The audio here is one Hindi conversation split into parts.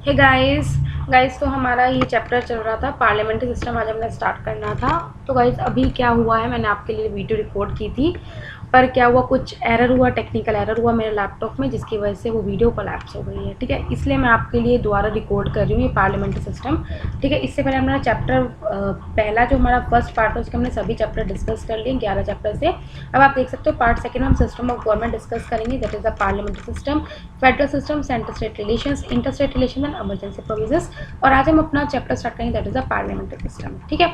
हे गाइस तो हमारा ये चैप्टर चल रहा था पार्लियामेंट्री सिस्टम। आज हमने स्टार्ट करना था। तो गाइस अभी क्या हुआ है, मैंने आपके लिए वीडियो रिकॉर्ड की थी, पर क्या हुआ, कुछ एरर हुआ, टेक्निकल एरर हुआ मेरे लैपटॉप में, जिसकी वजह से वो वीडियो कोलैप्स हो गई है। ठीक है, इसलिए मैं आपके लिए दोबारा रिकॉर्ड कर रही हूँ ये पार्लियामेंट्री सिस्टम। ठीक है, इससे पहले हमारा चैप्टर पहला जो हमारा फर्स्ट पार्ट था उसके हमने सभी चैप्टर डिस्कस कर लिए 11 चैप्टर से। अब आप देख सकते हो पार्ट सेकेंड में हम सिस्टम ऑफ गवर्नमेंट डिस्कस करेंगे, that is the parliamentary system, federal system, centre state relations, inter state relation and emergency provisions. और आज हम अपना चैप्टर स्टार्ट करेंगे, that is the parliamentary system. ठीक है,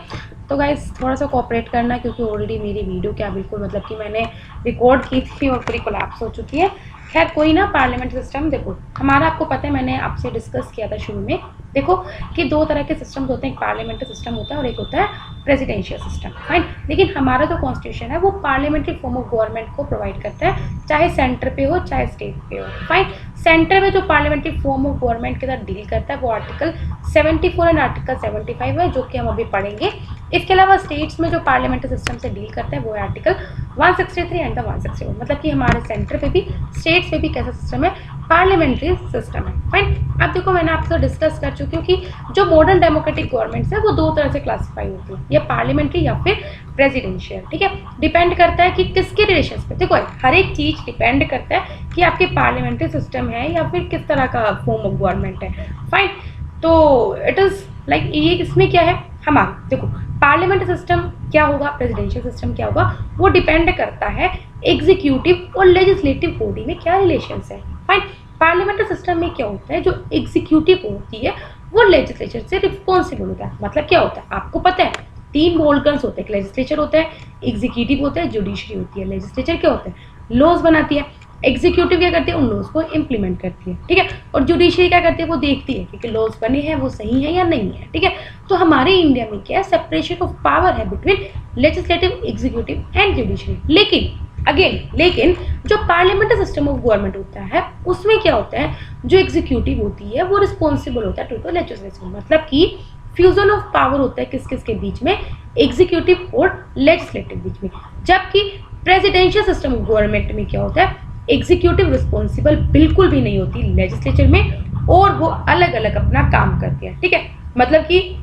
तो गाइस थोड़ा सा कोऑपरेट करना, क्योंकि ऑलरेडी मेरी वीडियो क्या बिल्कुल मतलब कि मैंने रिकॉर्ड की थी और पूरी कोलैप्स हो चुकी है। खैर कोई ना, पार्लियामेंट्री सिस्टम देखो हमारा, आपको पता है मैंने आपसे डिस्कस किया था शुरू में, देखो कि दो तरह के सिस्टम्स होते हैं, एक पार्लियामेंट्री सिस्टम होता है और एक होता है प्रेसिडेंशियल सिस्टम। फाइन, लेकिन हमारा जो कॉन्स्टिट्यूशन है वो पार्लियामेंट्री फॉर्म ऑफ गवर्नमेंट को प्रोवाइड करता है, चाहे सेंटर पे हो चाहे स्टेट पे हो। फाइन, सेंटर में जो पार्लियामेंट्री फॉर्म ऑफ गवर्नमेंट के साथ डील करता है वो आर्टिकल 74 एंड आर्टिकल 75 है, जो कि हम अभी पढ़ेंगे। इसके अलावा स्टेट्स में जो पार्लियामेंट्री सिस्टम से डील करता है वो है आर्टिकल 163 एंड 161, मतलब कि हमारे सेंटर पे भी स्टेट्स पे भी कैसा सिस्टम है, पार्लियामेंट्री सिस्टम है। फाइन, अब देखो मैंने आपसे डिस्कस कर चुकी हूँ कि जो मॉडर्न डेमोक्रेटिक गवर्नमेंट्स है वो दो तरह से क्लासीफाई होती है, या पार्लियामेंट्री या फिर प्रेसिडेंशियल। ठीक है, डिपेंड करता है कि किसके रिलेशन पे, देखो हर एक चीज डिपेंड करता है कि आपके पार्लियामेंट्री सिस्टम है या फिर किस तरह का फॉर्म ऑफ गवर्नमेंट है। फाइन, तो इट इज लाइक ये इसमें क्या है हमारा, देखो पार्लियामेंट्री सिस्टम क्या होगा, प्रेसिडेंशियल सिस्टम क्या होगा, वो डिपेंड करता है एग्जीक्यूटिव और लेजिस्लेटिव बॉडी में क्या रिलेशंस है। फाइन, पार्लियामेंट्री सिस्टम में क्या होता है, जो एग्जीक्यूटिव होती है वो लेजिस्लेचर से रिस्पॉन्सिबल होता है। मतलब क्या होता है आपको पता है, तीन ऑर्गन्स होते हैं, लेजिस्लेचर होता है, एग्जीक्यूटिव होता है, जुडिशरी होती है। लेजिस्लेचर क्या होता है, लॉज बनाती है, एग्जीक्यूटिव क्या करती है, उन लॉज को इंप्लीमेंट करती है। ठीक है, और जुडिशरी क्या करती है, वो देखती है कि लॉज बने हैं वो सही है या नहीं है। ठीक है, तो हमारे इंडिया में क्या है, सेपरेशन ऑफ पावर है between legislative, executive and judiciary. लेकिन जो पार्लियामेंट्री सिस्टम ऑफ गवर्नमेंट होता है उसमें क्या होता है, जो एग्जीक्यूटिव होती है वो रिस्पॉन्सिबल होता है टू द लेजिस्लेचर, मतलब कि फ्यूजन ऑफ पावर होता है किस किस के बीच में, एग्जीक्यूटिव और लेजिस्लेटिव बीच में। जबकि प्रेसिडेंशियल सिस्टम ऑफ गवर्नमेंट में क्या होता है, एग्जीक्यूटिव रिस्पॉन्सिबल बिल्कुल भी नहीं होती लेजिस्लेचर में, और वो अलग अलग अपना काम करती है। ठीक है, मतलब कि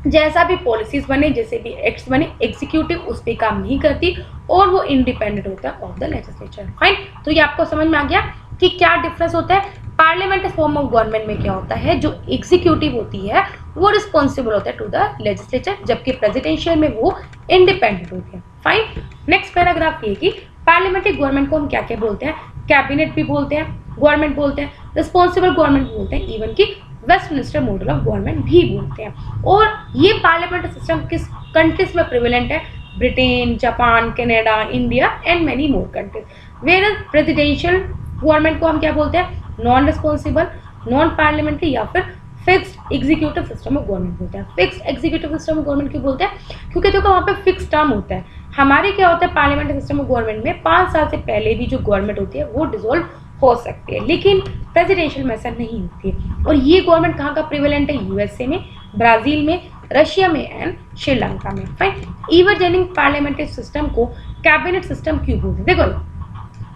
जैसा भी पॉलिसीज बने, जैसे भी एक्ट्स बने, एग्जीक्यूटिव उस पर काम नहीं करती और वो इंडिपेंडेंट होता है ऑफ द लेजिस्लेचर। फाइन, तो ये आपको समझ में आ गया कि क्या डिफरेंस होता है। पार्लियामेंट्री फॉर्म ऑफ गवर्नमेंट में क्या होता है, जो एग्जीक्यूटिव होती है वो रिस्पॉन्सिबल होता है टू द लेजिस्लेचर, जबकि प्रेसिडेंशियल में वो इंडिपेंडेंट होती है। फाइन, नेक्स्ट पैराग्राफ ये कि पार्लियामेंट्री गवर्नमेंट को हम क्या क्या बोलते हैं, कैबिनेट भी बोलते हैं, गवर्नमेंट बोलते हैं, रिस्पॉन्सिबल गवर्नमेंट बोलते हैं, इवन की वेस्टमिनिस्टर मॉडल ऑफ गवर्नमेंट भी बोलते हैं। और ये पार्लियामेंट्री सिस्टम किस कंट्रीज में प्रिवेलेंट है, Britain, Japan, Canada, India and many more countries. Where presidential government को हम क्या बोलते हैं, नॉन रिस्पॉन्सिबल, नॉन पार्लियामेंट्री या फिर fixed executive system of government बोलते हैं। Fixed executive system of government क्यों बोलते हैं, क्योंकि देखो वहाँ पे फिक्स टर्म होता है। हमारे क्या होता है पार्लियामेंट्री सिस्टम ऑफ गवर्नमेंट में 5 साल से पहले भी जो गवर्नमेंट होती है वो डिसॉल्व हो सकती है, लेकिन प्रेसिडेंशियल में ऐसा नहीं होती है। और ये गवर्नमेंट कहाँ का प्रिवेलेंट है, यूएसए में, ब्राजील में, रशिया में एंड श्रीलंका में। फाइन, इवर्जेनिंग पार्लियामेंट्री सिस्टम को कैबिनेट सिस्टम क्यों बोलते हैं, देखो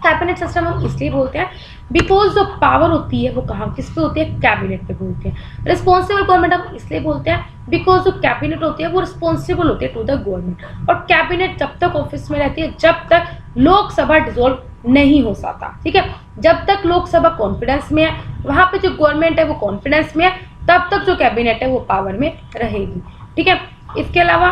कैबिनेट सिस्टम हम इसलिए बोलते हैं बिकॉज जो पावर होती है वो कहाँ किस पे होती है, कैबिनेट पे बोलते हैं। रिस्पॉन्सिबल गवर्नमेंट हम इसलिए बोलते हैं बिकॉज जो कैबिनेट होती है वो रिस्पॉन्सिबल होती है टू द गवर्नमेंट, और कैबिनेट जब तक ऑफिस में रहती है जब तक लोकसभा डिसॉल्व नहीं हो सकता। ठीक है, जब तक लोकसभा कॉन्फिडेंस में है, वहां पे जो गवर्नमेंट है वो कॉन्फिडेंस में है, तब तक जो कैबिनेट है वो पावर में रहेगी। ठीक है, इसके अलावा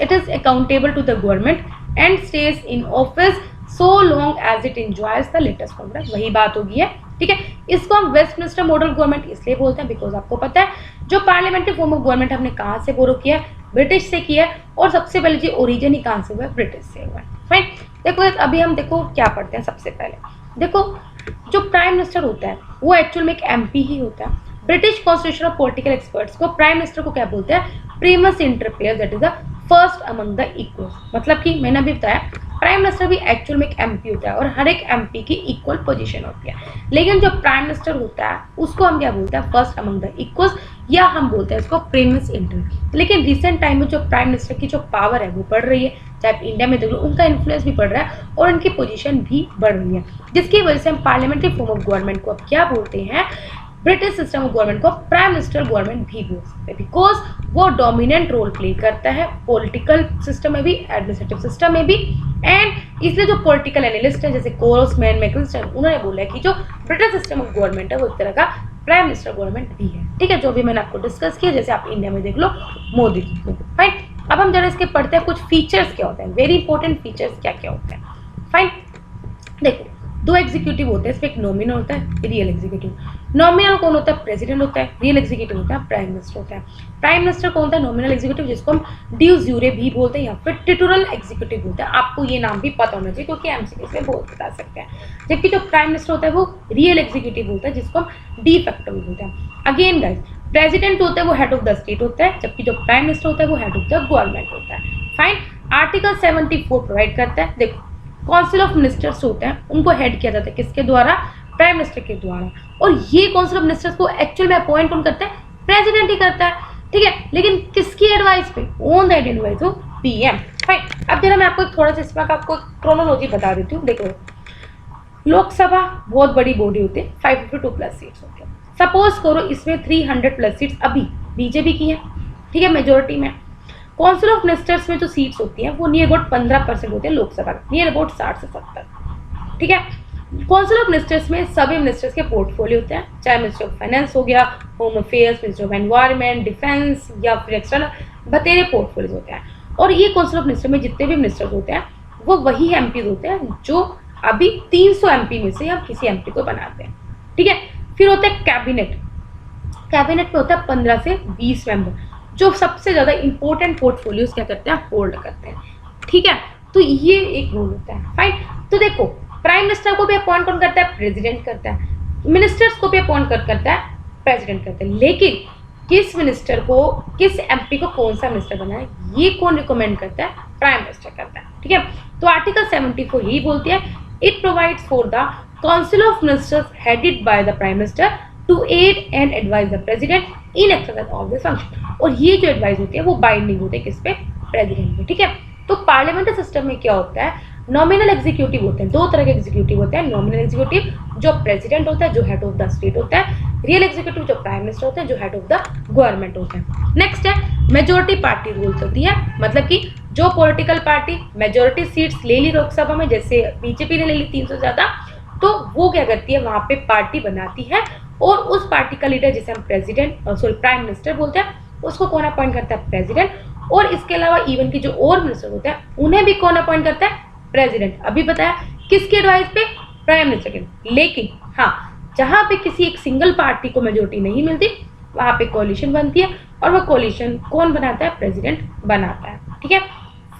it is accountable to the government and stays in office so long as it enjoys the latest congress, वही बात होगी है। ठीक है, इसको हम वेस्टमिनिस्टर मॉडल गवर्नमेंट इसलिए बोलते हैं बिकॉज आपको पता है जो पार्लियामेंट्री फॉर्म ऑफ गवर्नमेंट हमने कहाँ से बोरो किया है, ब्रिटिश से किया है, और सबसे पहले जो ओरिजिन ही कहाँ से हुआ है, ब्रिटिश से हुआ है। फाइन, देखो अभी हम देखो क्या पढ़ते हैं। सबसे पहले देखो जो प्राइम मिनिस्टर होता है वो एक्चुअल में एक एमपी ही होता है। British constitution of political experts को प्राइम मिनिस्टर को क्या बोलते हैं, primus inter pares, that is the first among the equals. मतलब कि मैंने अभी बताया प्राइम मिनिस्टर भी एक्चुअल में एक एमपी होता है और हर एक एमपी की इक्वल पोजीशन होती है, लेकिन जो प्राइम मिनिस्टर होता है उसको हम क्या बोलते हैं, फर्स्ट अमंग द इक्वल्स, या हम बोलते हैं इसको प्रीमियस इंटर। लेकिन रिसेंट टाइम में जो प्राइम मिनिस्टर की जो पावर है वो बढ़ रही है, चाहे आप इंडिया में देख लो, उनका इन्फ्लुएंस भी बढ़ रहा है और उनकी पोजीशन भी बढ़ रही है, जिसकी वजह से हम पार्लियामेंट्री फॉर्म ऑफ गवर्नमेंट को अब क्या बोलते हैं, ब्रिटिश सिस्टम ऑफ गवर्नमेंट को प्राइम मिनिस्टर गवर्नमेंट भी बोल सकते हैं, बिकॉज वो डोमिनेंट रोल प्ले करता है पॉलिटिकल सिस्टम में भी, एडमिनिस्ट्रेटिव सिस्टम में भी। एंड इसलिए जो पॉलिटिकल एनालिस्ट है जैसे कोर्समैन, मैकिन्स्टन, उन्होंने बोला है कि जो ब्रिटिश सिस्टम ऑफ गवर्नमेंट है वो एक तरह का प्राइम मिनिस्टर गवर्नमेंट भी है। ठीक है, जो भी मैंने आपको डिस्कस किया, जैसे आप इंडिया में देख लो मोदी की। फाइन, अब हम जरा इसके पढ़ते हैं कुछ फीचर्स क्या होते हैं, वेरी इंपॉर्टेंट फीचर्स क्या क्या होते हैं। फाइन, देखो दो एग्जीक्यूटिव होते हैं, इसमें एक नॉमिनल होता है, रियल एग्जीक्यूटिव। नॉमिनल कौन होता है? प्रेसिडेंट होता है। रियल एग्जीक्यूटिव होता है प्राइम मिनिस्टर होता है। प्राइम मिनिस्टर कौन होता है? नॉमिनल एग्जीक्यूटिव, जिसको हम ड्यू यूरे भी बोलते हैं या फिर टिटुरल एग्जीक्यूटिव बोलते हैं। आपको ये नाम भी पता होना चाहिए क्योंकि एमसीक्यू में बहुत बता सकते हैं। जबकि जो प्राइम मिनिस्टर होता है वो रियल एग्जीक्यूटिव होता है, जिसको हम डी फैक्टो भी बोलते हैं। अगेन गाइस, प्रेसिडेंट होता है वो हेड ऑफ द स्टेट होता है, जबकि जो प्राइम मिनिस्टर होता है वो हेड ऑफ द गवर्नमेंट होता है। फाइन, आर्टिकल 74 प्रोवाइड करता है, देखो काउंसिल ऑफ मिनिस्टर्स होते हैं, उनको हेड किया जाता है किसके द्वारा? प्राइम मिनिस्टर के द्वारा। और ये काउंसिल ऑफ मिनिस्टर्स को एक्चुअल में अपॉइंट कौन करता है? प्रेसिडेंट ही करता है। ठीक है, लेकिन किसकी एडवाइस पे? On that advice of PM. Fine, अब जरा मैं आपको थोड़ा सा इसमें आपको क्रोनोलॉजी बता देती हूँ। देखो, लोकसभा बहुत बड़ी बॉडी होती है, 552 प्लस सीट्स होती है। सपोज करो इसमें 300 प्लस सीट्स अभी बीजेपी की है, ठीक है, मेजोरिटी में। काउंसिल ऑफ मिनिस्टर्स में जो सीट्स होती हैं वो नियर अबाउट 15% होती है लोकसभा, नियर अबाउट 60 से 70। ठीक है, काउंसिल ऑफ मिनिस्टर्स में सभी मिनिस्टर्स के पोर्टफोलियो होते हैं, चाहे मिनिस्टर ऑफ फाइनेंस हो गया, home affairs, minister of environment, defence या फिर एक्सटर्नल, बतेरे पोर्टफोलियोज होते हैं। और ये काउंसिल ऑफ मिनिस्टर में जितने भी मिनिस्टर्स होते हैं वो वही एमपीज होते हैं जो अभी 300 एमपी में से हम किसी एमपी को बनाते हैं। ठीक है, फिर होता है कैबिनेट। कैबिनेट में होता है 15 से 20 मेंबर जो सबसे ज्यादा इंपॉर्टेंट पोर्टफोलियोज क्या करते हैं? होल्ड करते हैं। ठीक है, तो ये एक रोल होता है। फाइन, तो देखो प्राइम मिनिस्टर को भी अपॉइंट कौन करता है? प्रेसिडेंट करता है। मिनिस्टर्स को भी अपॉइंट करता है प्रेसिडेंट करता है। लेकिन किस मिनिस्टर को, किस एमपी को कौन सा मिनिस्टर बनाना है, ये कौन रिकमेंड करता है? प्राइम मिनिस्टर करता है। ठीक है, तो आर्टिकल 74 यही बोलती है, it provides for the council of ministers headed by the prime minister to aid and advise the president in exercise of this function. और ये जो एडवाइस होती है वो बाइंडिंग होती है किस पे? प्रेसिडेंट पे। ठीक है, तो पार्लियामेंट्री सिस्टम में क्या होता है? नॉमिनल एग्जीक्यूटिव होते हैं, दो तरह के एग्जीक्यूटिव होते हैं। नॉमिनल एग्जीक्यूटिव जो प्रेसिडेंट होता है, जो हेड ऑफ द स्टेट होता है। रियल एग्जीक्यूटिव जो प्राइम मिनिस्टर होते हैं, जो हेड ऑफ द गवर्नमेंट होते हैं। नेक्स्ट है मेजोरिटी पार्टी रूल्स होती है, मतलब कि जो पॉलिटिकल पार्टी मेजोरिटी सीट्स ले ली लोकसभा में, जैसे बीजेपी ने ले ली 300 ज्यादा, तो वो क्या करती है? वहां पे पार्टी बनाती है और उस पार्टी का लीडर, जिसे हम प्राइम मिनिस्टर बोलते हैं, उसको कौन अपॉइंट करता है? प्रेसिडेंट। और इसके अलावा इवन की जो और मिनिस्टर होते हैं उन्हें भी कौन अपॉइंट करता है? प्रेसिडेंट। अभी बताया किसकी एडवाइस पे? प्राइम मिनिस्टर के। लेकिन हाँ, जहां पे किसी एक सिंगल पार्टी को मेजोरिटी नहीं मिलती वहां पे कोalition बनती है और वो कोalition कौन बनाता है? प्रेसिडेंट बनाता है। ठीक है,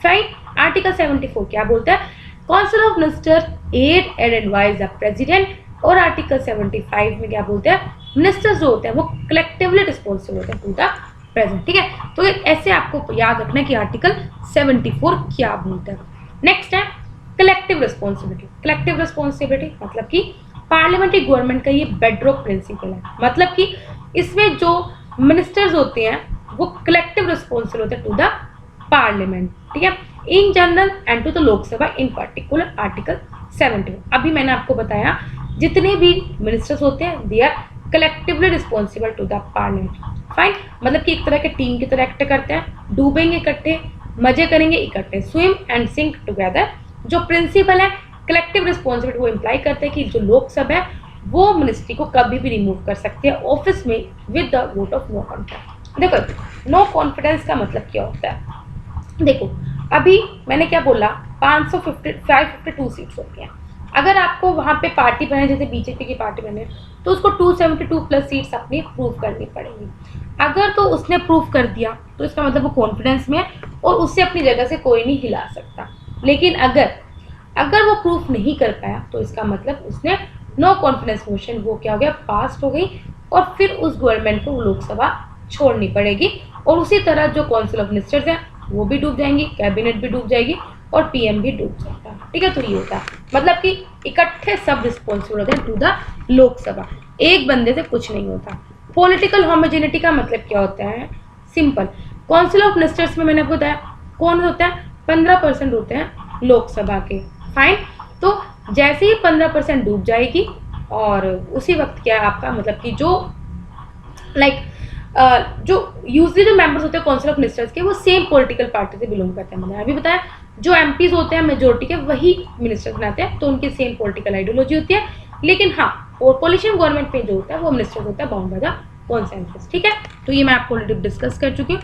फाइन, आर्टिकल 74 क्या बोलता है? Council of minister aid and advise the president. और आर्टिकल 75 में क्या बोलते हैं? मिनिस्टर्स जो होते हैं वो कलेक्टिवली रिस्पॉन्सिबल होते हैं टू द प्रेसिडेंट। ठीक है, तो ऐसे आपको याद रखना है कि आर्टिकल 74 क्या बोलता है। नेक्स्ट है कलेक्टिव रिस्पॉन्सिबिलिटी। कलेक्टिव रिस्पॉन्सिबिलिटी मतलब कि पार्लियामेंट्री गवर्नमेंट का ये बेडरॉक प्रिंसिपल है, मतलब कि इसमें जो मिनिस्टर्स होते हैं वो कलेक्टिव रिस्पॉन्सिबल होते हैं टू द पार्लियामेंट। ठीक है, in general and to the Lok Sabha in particular article 70। अभी मैंने आपको बताया जितने भी मिनिस्टर्स होते हैं they are collectively responsible to the parliament. Fine, मतलब कि एक तरह के टीम की तरह एक्ट करते हैं, डूबेंगे इकट्ठे, मजे करेंगे इकट्ठे, स्विम एंड सिंक टुगेदर। जो प्रिंसिपल है कलेक्टिव रिस्पॉन्सिबिलिटी वो इम्प्लाई करते हैं कि जो लोकसभा है वो मिनिस्ट्री को कभी भी रिमूव कर सकते हैं ऑफिस में with the vote of no confidence. देखो नो कॉन्फिडेंस का मतलब क्या होता है? देखो अभी मैंने क्या बोला, 552 सीट्स होती हैं। अगर आपको वहाँ पे पार्टी बने, जैसे बीजेपी की पार्टी बने, तो उसको 272 प्लस सीट्स अपनी प्रूव करनी पड़ेगी। अगर तो उसने प्रूव कर दिया तो इसका मतलब वो कॉन्फिडेंस में है और उससे अपनी जगह से कोई नहीं हिला सकता। लेकिन अगर वो प्रूफ नहीं कर पाया तो इसका मतलब उसने नो कॉन्फिडेंस मोशन वो क्या हो गया? पास हो गई और फिर उस गवर्नमेंट को लोकसभा छोड़नी पड़ेगी। और उसी तरह जो काउंसिल ऑफ मिनिस्टर्स हैं वो भी डूब जाएंगी, कैबिनेट भी डूब जाएगी और पीएम भी डूब सकता है। ठीक है, तो ये होता है मतलब कि इकट्ठे सब रिस्पॉन्सिबल होते हैं टू द लोकसभा, एक बंदे से कुछ नहीं होता। पॉलिटिकल होमोजेनिटी का मतलब क्या होता है? सिंपल, काउंसिल ऑफ मिनिस्टर्स में मैंने आपको बताया कौन होता है? 15% होते हैं लोकसभा के। फाइन, तो जैसे ही 15% डूब जाएगी और उसी वक्त क्या है आपका मतलब कि जो जो यूजली जो मेंबर्स होते हैं काउंसिल ऑफ मिनिस्टर्स के वो सेम पॉलिटिकल पार्टी से बिलोंग करते हैं। मैंने अभी बताया जो एमपीज होते हैं मेजोरिटी के वही मिनिस्टर्स बनाते हैं, तो उनकी सेम पॉलिटिकल आइडियोलॉजी होती है। लेकिन हाँ, और कोलिशन गवर्नमेंट में जो होता है वो मिनिस्टर्स होता है बाउंड बाय द कॉन्सेंसस। ठीक है, तो ये मैं आपको ऑलरेडी डिस्कस कर चुकी हूँ।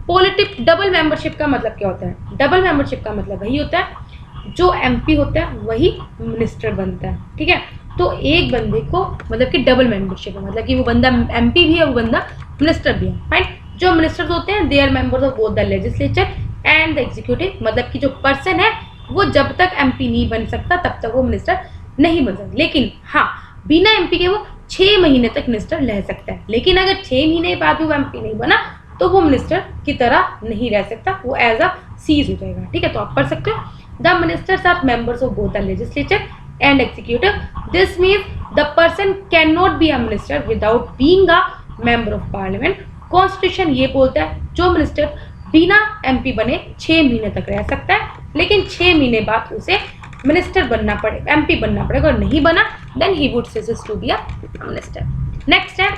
पॉलिटिक डबल मेंबरशिप का मतलब क्या होता है? डबल मेंबरशिप का मतलब वही होता है जो एमपी होता है वही मिनिस्टर बनता है। ठीक है, तो एक बंदे को मतलब कि डबल मेंबरशिप है, मतलब कि वो बंदा एमपी भी है, वो बंदा मिनिस्टर भी है। फाइन, जो मिनिस्टर्स होते हैं they are members of both the legislature and the executive, मतलब कि जो पर्सन है वो जब तक एमपी नहीं बन सकता तब तक वो मिनिस्टर नहीं बन सकता। लेकिन हाँ, बिना एमपी के वो 6 महीने तक मिनिस्टर रह सकता है। लेकिन अगर 6 महीने बाद भी वो एमपी नहीं बना तो वो मिनिस्टर की तरह नहीं रह सकता, वो एज अ सीज हो जाएगा। ठीक है, तो आप पढ़ सकते हो the ministers are members of both the legislature and executive. This means the person cannot be a minister without being a member of parliament. Constitution ये बोलता है जो मिनिस्टर बिना एमपी बने 6 महीने तक रह सकता है, लेकिन 6 महीने बाद उसे मिनिस्टर बनना पड़े, एमपी बनना पड़ेगा। और नहीं बना then he would cease to be a minister. Next है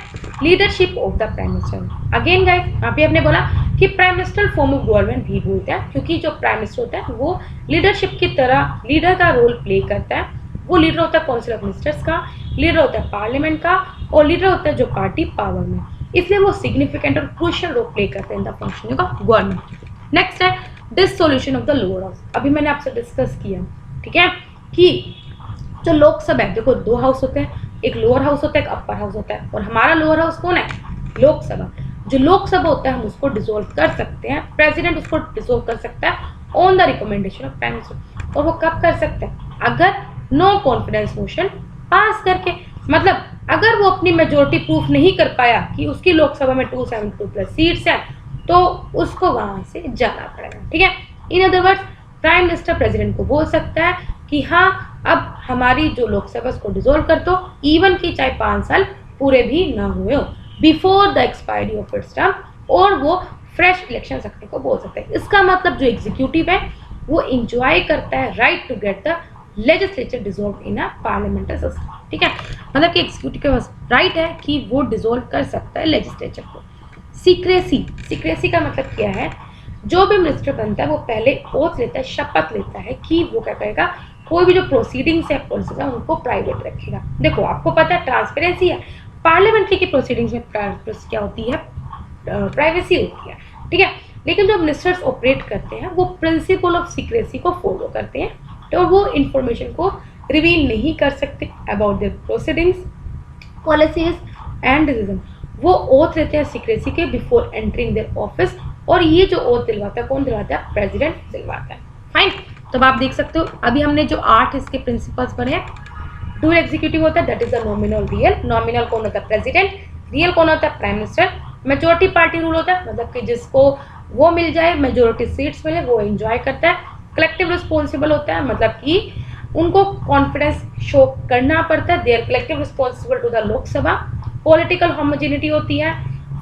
leadership of the prime minister. Again guys यहाँ पे आपने बोला कि prime minister form of government भी बोलते हैं, क्योंकि जो प्राइम मिनिस्टर होता है वो लीडरशिप की तरह लीडर का रोल प्ले करता है। वो लीडर होता है काउंसिल ऑफ मिनिस्टर्स का, लीडर होता है पार्लियामेंट का, और लीडर होता है जो पार्टी पावर में, इसलिए वो सिग्निफिकेंट और क्रूशियल रोल प्ले करते हैं in the functioning of government. Next है dissolution of the lower house. अभी मैंने आपसे डिस्कस किया, ठीक है, कि जो लोकसभा है, देखो 2 हाउस होते हैं, एक लोअर हाउस होता है, एक अपर हाउस होता है, और हमारा लोअर हाउस कौन है? लोकसभा। जो लोकसभा होता है हम उसको डिसॉल्व कर सकते हैं, प्रेसिडेंट उसको डिसॉल्व कर सकता है on the recommendation of prime minister. और वो कब कर सकते हैं? अगर नो कॉन्फिडेंस मोशन पास करके, मतलब अगर वो अपनी मेजोरिटी प्रूफ नहीं कर पाया कि उसकी लोकसभा में 272 प्लस सीट्स हैं, तो उसको वहां से जाना पड़ेगा। ठीक है, in other words prime minister president को बोल सकता है कि हाँ अब हमारी जो लोकसभा उसको डिसॉल्व कर दो, इवन कि चाहे 5 साल पूरे भी ना हुए हो, before the expiry of its term, और वो फ्रेश इलेक्शन रखने को बोल सकते हैं। इसका मतलब जो एग्जीक्यूटिव है वो इंजॉय करता है right to get the legislature dissolve in a parliamentary system. ठीक है, मतलब कि एग्जीक्यूटिव के पास राइट है कि वो डिसॉल्व कर सकता है लेजिस्लेचर को। सीक्रेसी, सीक्रेसी का मतलब क्या है? जो भी मिनिस्टर बनता है वो पहले ओथ लेता है, शपथ लेता है कि वो क्या करेगा, कोई भी जो प्रोसीडिंग्स है पॉलिसीज है उनको प्राइवेट रखेगा। देखो आपको पता है ट्रांसपेरेंसी है, पार्लियामेंट्री की प्रोसीडिंग्स में क्या होती है? प्राइवेसी होती है। ठीक है, लेकिन जो मिनिस्टर्स ऑपरेट करते हैं वो प्रिंसिपल ऑफ सीक्रेसी को फॉलो करते हैं, तो वो इंफॉर्मेशन को रिवील नहीं कर सकते about their proceedings, policies and decision. वो ओथ लेते हैं सीक्रेसी के बिफोर एंटरिंग देयर ऑफिस, और ये जो ओथ दिलवाता है कौन दिलवाता है? प्रेसिडेंट दिलवाता है। फाइन, तो आप देख सकते हो अभी हमने जो 8 इसके प्रिंसिपल्स पढ़े हैं। डुअल एग्जीक्यूटिव होता है, that is the nominal real. Nominal कौन होता है? प्रेसिडेंट। रियल कौन होता है? Prime minister. Majority party rule होता है, मतलब कि जिसको वो मिल जाए, मेजोरिटी सीट्स मिले, वो एंजॉय करता है। कलेक्टिव रिस्पॉन्सिबल होता है, मतलब कि उनको कॉन्फिडेंस शो करना पड़ता है, they are collective responsible to the Lok Sabha. Political homogeneity होती है।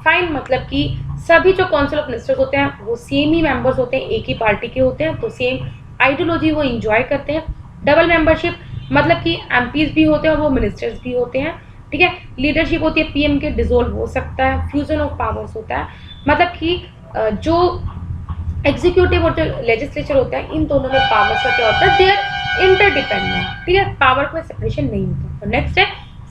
फाइन, मतलब कि सभी जो काउंसिल ऑफ मिनिस्टर्स होते हैं वो सेम ही मेंबर्स होते हैं, एक ही पार्टी के होते हैं, तो सेम आइडियोलॉजी वो इंजॉय करते हैं। डबल मेंबरशिप, मतलब कि एमपीज भी होते हैं और वो मिनिस्टर्स भी होते हैं। ठीक है, लीडरशिप होती है, पीएम के डिसॉल्व हो सकता है। फ्यूजन ऑफ पावर्स होता है, मतलब कि जो एग्जीक्यूटिव और जो लेजिस्लेचर होता है इन दोनों में पावर्स का क्या होता है? They are interdependent. ठीक है, पावर में सेपरेशन नहीं होता। तो नेक्स्ट है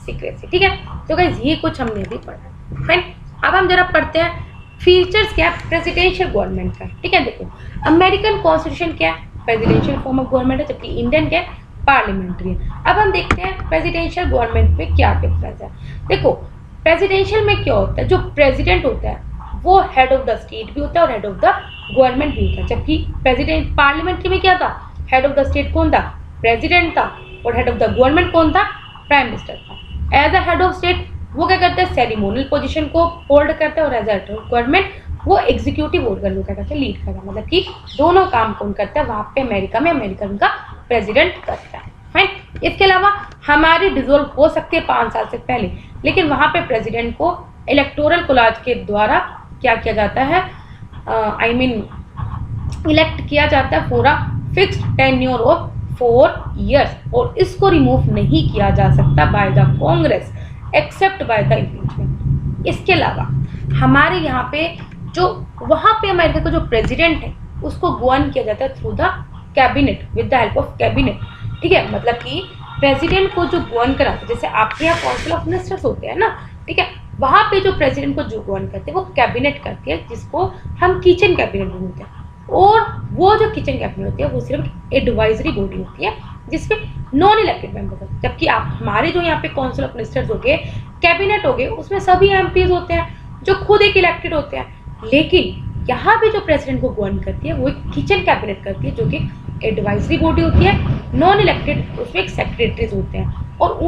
सीक्रेसी। ठीक है, तो गाइस ये कुछ हमने अभी पढ़ा। फाइन, अब हम जरा पढ़ते हैं फीचर्स क्या है प्रेसिडेंशियल गवर्नमेंट का। ठीक है, देखो अमेरिकन कॉन्स्टिट्यूशन क्या है? प्रेसिडेंशियल फॉर्म ऑफ गवर्नमेंट है, जबकि इंडियन क्या है? पार्लियामेंट्री है। अब हम देखते हैं प्रेसिडेंशियल गवर्नमेंट में क्या डिफरेंस है। देखो प्रेसिडेंशियल में क्या होता है? जो प्रेसिडेंट होता है वो हेड ऑफ द स्टेट भी होता है और हेड ऑफ द गवर्नमेंट भी होता है, जबकि प्रेसिडेंट पार्लियामेंट्री में क्या था? हेड ऑफ द स्टेट कौन था? प्रेसिडेंट था, और हेड ऑफ द गवर्नमेंट कौन था? प्राइम मिनिस्टर था। As a head of state वो क्या करते हैं? सेरेमोनियल पोजीशन को होल्ड करते हैं, और as a head of government वो एग्जीक्यूटिव ऑर्गन को क्या करते हैं? लीड करता है। मतलब कि दोनों काम कौन करता है? वहाँ पे अमेरिका में अमेरिकन का प्रेसिडेंट करता है। फाइन, इसके अलावा हमारी डिसॉल्व हो सकती है 5 साल से पहले, लेकिन वहाँ पे प्रेसिडेंट को इलेक्टोरल कोलाज के द्वारा क्या किया जाता है? इलेक्ट किया जाता है for a fixed tenure of 4 years, और इसको रिमूव नहीं किया जा सकता by the Congress except by the impeachment. इसके अलावा हमारे यहाँ पे जो वहाँ पे अमेरिका का जो प्रेसिडेंट है उसको गवर्न किया जाता है through the cabinet, with the help of cabinet. ठीक है, मतलब कि प्रेसिडेंट को जो गवर्न कराते, जैसे आपके यहाँ काउंसिल ऑफ मिनिस्टर्स होते हैं ना, ठीक है, वहाँ पे जो प्रेसिडेंट को जो गवर्न करते हैं वो कैबिनेट करती है, जिसको हम किचन कैबिनेट बोलते हैं। और वो जो किचन कैबिनेट होती है वो सिर्फ एडवाइजरी बॉडी होती है जिसमें नॉन इलेक्टेड मेंबर्स हैं। जबकि आप हमारे जो यहाँ पे काउंसिल ऑफ मिनिस्टर्स हो गए, कैबिनेट हो गए, उसमें सभी एमपीज होते हैं जो खुद एक इलेक्टेड होते हैं। लेकिन यहाँ पे जो प्रेसिडेंट को गवर्न करती है वो एक किचन कैबिनेट करती है, जो कि एडवाइजरी बॉडी होती है, नॉन इलेक्टेड। उसमें एक सेक्रेटरीज होते हैं और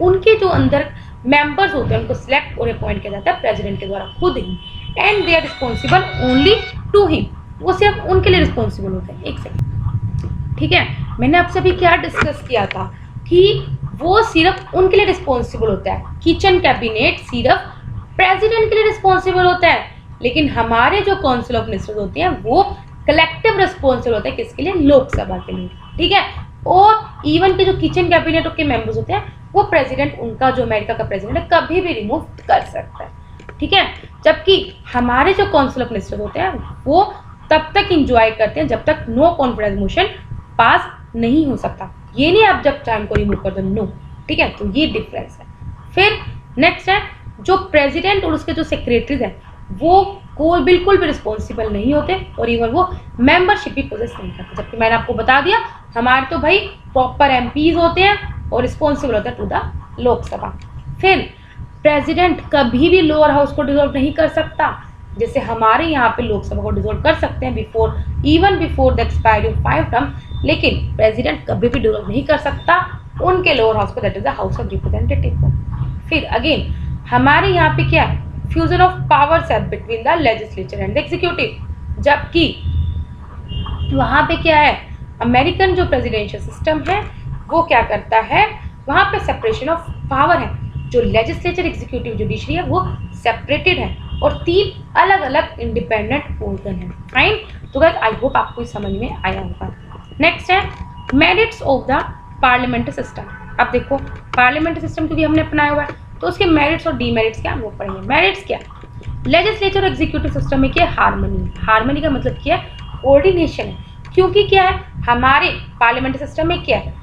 उनके जो अंदर मेंबर्स होते हैं उनको सिलेक्ट और अपॉइंट किया जाता है प्रेसिडेंट के द्वारा खुद ही, and they are responsible only to him. वो सिर्फ उनके लिए रिस्पॉन्सिबल होते हैं। एक सेकंड, ठीक है, मैंने आपसे अभी क्या डिस्कस किया था कि वो सिर्फ उनके लिए रिस्पॉन्सिबल होता है, किचन कैबिनेट सिर्फ प्रेसिडेंट के लिए रिस्पॉन्सिबल होता है। लेकिन हमारे जो काउंसिल ऑफ मिनिस्टर्स होते हैं वो कलेक्टिव रिस्पॉन्सिबल होते हैं, किसके लिए? लोकसभा के लिए। ठीक है, और इवन के जो किचन कैबिनेट के मेंबर्स होते हैं वो प्रेसिडेंट, उनका जो अमेरिका का प्रेसिडेंट है, कभी भी रिमूव कर सकता है। ठीक है, जबकि हमारे जो काउंसिल ऑफ मिनिस्टर्स होते हैं वो तब तक इंजॉय करते हैं जब तक नो कॉन्फिडेंस मोशन पास नहीं हो सकता। ये नहीं आप जब चाहे को रिमूव कर दो, नो। ठीक है, तो ये डिफरेंस है। फिर नेक्स्ट है, जो प्रेसिडेंट और उसके जो सेक्रेटरीज हैं वो कोई बिल्कुल भी रिस्पॉन्सिबल नहीं होते और इवन वो मेंबरशिप भी पोजेस नहीं करते। जबकि मैंने आपको बता दिया हमारे तो भाई प्रॉपर एमपीज होते हैं और रिस्पॉन्सिबल होता है टू द लोकसभा। फिर प्रेसिडेंट कभी भी लोअर हाउस को डिसॉल्व नहीं कर सकता, जैसे हमारे यहाँ पे लोकसभा को डिसॉल्व कर सकते हैं before the expiry of 5 term, लेकिन प्रेसिडेंट कभी भी डिसॉल्व नहीं कर सकता उनके लोअर हाउस को, that is the house of representative को। फिर अगेन हमारे यहाँ पे क्या है, फ्यूजन ऑफ पावर्स है between the legislature and the executive. जबकि वहाँ पे क्या है, अमेरिकन जो प्रेसिडेंशियल सिस्टम है वो क्या करता है, वहाँ पे सेपरेशन ऑफ पावर है, जो लेजिस्लेचर एग्जीक्यूटिव जुडिशरी है वो सेपरेटेड है और 3 अलग अलग इंडिपेंडेंट ऑर्गन है। फाइन, तो गाइस आई होप आपको समझ में आया होगा। नेक्स्ट है merits of the parliamentary system. अब देखो पार्लियामेंट्री सिस्टम क्योंकि हमने अपनाया हुआ है तो उसके मेरिट्स और डीमेरिट्स क्या वो पढ़ेंगे। मेरिट्स क्या, लेजिस्लेचर और एग्जीक्यूटिव सिस्टम में क्या है, हार्मनी। हार्मनी का मतलब क्या है, कोऑर्डिनेशन है। क्योंकि क्या है, हमारे पार्लियामेंट्री सिस्टम में क्या है,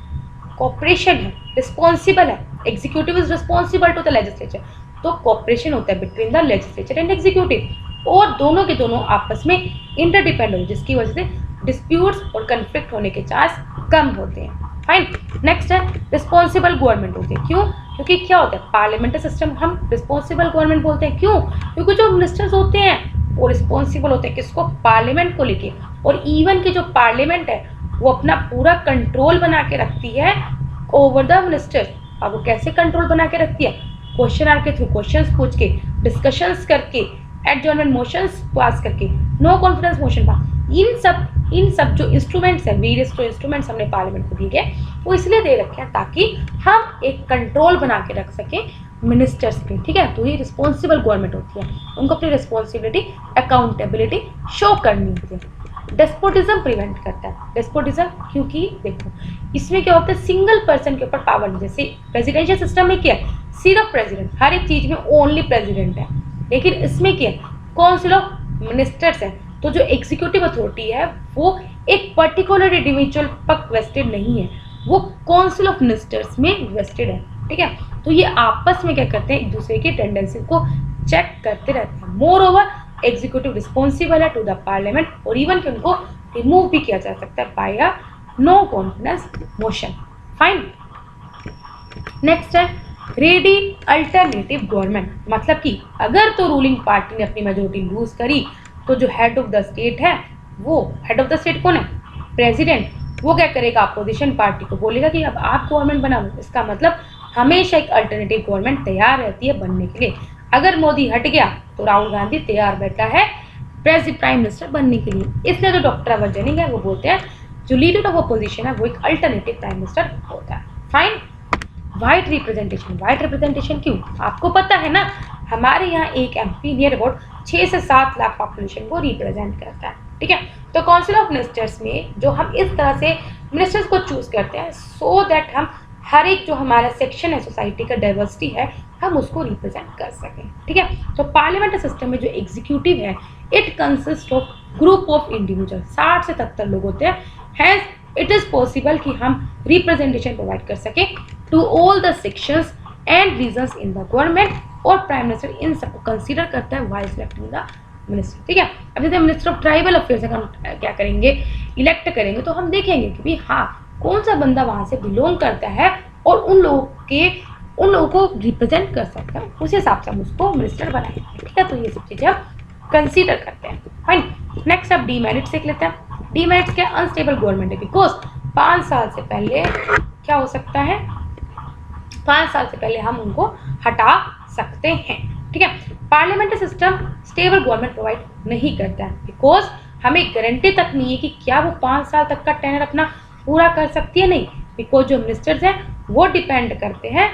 कोऑपरेशन है, रिस्पॉन्सिबल है, executive is responsible to the legislature, तो कोऑपरेशन होता है between the legislature and executive, और दोनों के दोनों आपस में इंटरडिपेंडेंट हो, जिसकी वजह से डिस्प्यूट्स और कन्फ्लिक्ट होने के चांस कम होते हैं। फाइन, नेक्स्ट है रिस्पॉन्सिबल गवर्नमेंट होती है। क्यों? क्योंकि क्या होता है, पार्लियामेंट्री सिस्टम हम रिस्पॉन्सिबल गवर्नमेंट बोलते हैं। क्यों? क्योंकि जो मिनिस्टर्स होते हैं वो रिस्पॉन्सिबल होते हैं किसको, पार्लियामेंट को लेके, और इवन की जो पार्लियामेंट है वो अपना पूरा कंट्रोल बना के रखती है ओवर द मिनिस्टर्स। अब वो कैसे कंट्रोल बना के रखती है, क्वेश्चन आर के थ्रू क्वेश्चंस पूछ के, डिस्कशंस करके, एडजॉर्नमेंट मोशंस पास करके, नो कॉन्फिडेंस मोशन पास, इन सब जो इंस्ट्रूमेंट्स हैं, वेरियस जो इंस्ट्रूमेंट्स हमने पार्लियामेंट को दिए गए वो इसलिए दे रखे हैं ताकि हम एक कंट्रोल बना के रख सकें मिनिस्टर्स पे। ठीक है, तो ये रिस्पॉन्सिबल गवर्नमेंट होती है, उनको अपनी रिस्पॉन्सिबिलिटी, अकाउंटेबिलिटी शो करनी होती है। डेस्पोटिज्म प्रिवेंट करता है, डेस्पोटिज्म क्योंकि देखो इसमें क्या होता है, सिंगल पर्सन के ऊपर पावर नहीं। जैसे प्रेसिडेंशियल सिस्टम में क्या है, सिर्फ प्रेसिडेंट, हर एक चीज में ओनली प्रेसिडेंट है, लेकिन इसमें क्या है, काउंसिल ऑफ मिनिस्टर्स है, तो जो एग्जीक्यूटिव अथॉरिटी है वो एक पर्टिकुलर इंडिविजुअल पर वेस्टेड नहीं है, वो काउंसिल ऑफ मिनिस्टर्स में वेस्टेड है। ठीक है, तो ये आपस में क्या करते हैं, एक दूसरे की टेंडेंसी को चेक करते रहते हैं। मोर ओवर एग्जीक्यूटिव रिस्पॉन्सिबल है टू द पार्लियामेंट, और इवन कि उनको रिमूव भी किया जा सकता है by a no confidence motion. Fine, next है रेडी अल्टरनेटिव गवर्नमेंट। मतलब कि अगर तो रूलिंग पार्टी ने अपनी मेजोरिटी लूज करी तो जो हेड ऑफ द स्टेट है, वो हेड ऑफ द स्टेट कौन है, प्रेसिडेंट, वो क्या करेगा, अपोजिशन पार्टी को बोलेगा कि अब आप गवर्नमेंट बना लो। इसका मतलब हमेशा एक अल्टरनेटिव गवर्नमेंट तैयार रहती है बनने के लिए। अगर मोदी हट गया तो राहुल गांधी तैयार बैठा है प्राइम मिनिस्टर बनने के लिए। इसलिए जो डॉक्टर अवर जैनिंग है वो बोलते हैं जो लीडर ऑफ अपोजिशन है वो एक अल्टरनेटिव प्राइम मिनिस्टर होता है। Fine, white representation. White representation क्यों, आपको पता है ना, हमारे यहाँ एक एमपी नियर अबाउट 6 से 7 लाख पॉपुलेशन को रिप्रेजेंट करता है। ठीक है, तो काउंसिल ऑफ मिनिस्टर्स में जो हम इस तरह से मिनिस्टर्स को चूज करते हैं सो दैट हम हर एक जो हमारा सेक्शन है सोसाइटी का डाइवर्सिटी है हम उसको रिप्रेजेंट कर सकें, ठीक है। तो पार्लियामेंट्री सिस्टम में जो एग्जीक्यूटिव है it consist of group of individual, 60 से 73 लोग होते हैं। हैज इट इज पॉसिबल कि हम रिप्रेजेंटेशन प्रोवाइड कर सकें to all the sections and regions in the government, और प्राइम मिनिस्टर इन सबको कंसीडर करता है वाइल सिलेक्टिंग द मिनिस्टर, ठीक है। अब जैसे मिनिस्टर ऑफ ट्राइबल अफेयर्स हम क्या करेंगे, इलेक्ट करेंगे, तो हम देखेंगे कि भाई हाँ कौन सा बंदा वहां से बिलोंग करता है और उन लोगों को रिप्रेजेंट कर सकता है, उस हिसाब से हम उसको मिनिस्टर बनाएंगे, ठीक है। तो ये सब चीजें हम कंसीडर करते हैं, फाइन। नेक्स्ट अब डीमेरिट सीख लेते हैं। डीमेरिट्स क्या, अनस्टेबल गवर्नमेंट है, बिकॉज 5 साल से पहले क्या हो सकता है, 5 साल से पहले हम उनको हटा सकते हैं, ठीक है। Parliamentary system stable government provide नहीं करता है बिकॉज हमें गारंटी तक नहीं है कि क्या वो 5 साल तक का टेनर अपना पूरा कर सकती है, नहीं, बिकॉज जो मिनिस्टर्स हैं वो डिपेंड करते हैं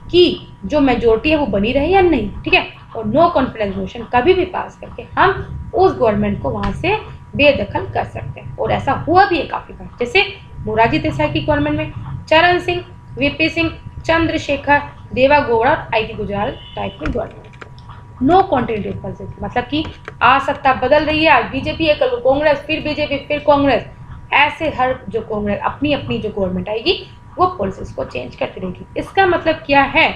कि जो मेजोरिटी है वो बनी रहे या नहीं, ठीक है। और नो कॉन्फिडेंस मोशन कभी भी पास करके हम उस गवर्नमेंट को वहां से बेदखल कर सकते हैं, और ऐसा हुआ भी है काफी बार, जैसे मोरारजी देसाई की गवर्नमेंट में चरण सिंह, वीपी सिंह, चंद्रशेखर, देवा गौड़ा, आई गुजराल टाइप में गवर्नमेंट। नो कॉन्टिन्यूटी पॉलिसी, मतलब कि आज सत्ता बदल रही है, आज बीजेपी है, कल कांग्रेस, फिर बीजेपी, फिर कांग्रेस, ऐसे हर जो कांग्रेस अपनी अपनी जो गवर्नमेंट आएगी वो पॉलिसीज को चेंज करती रहेगी। इसका मतलब क्या है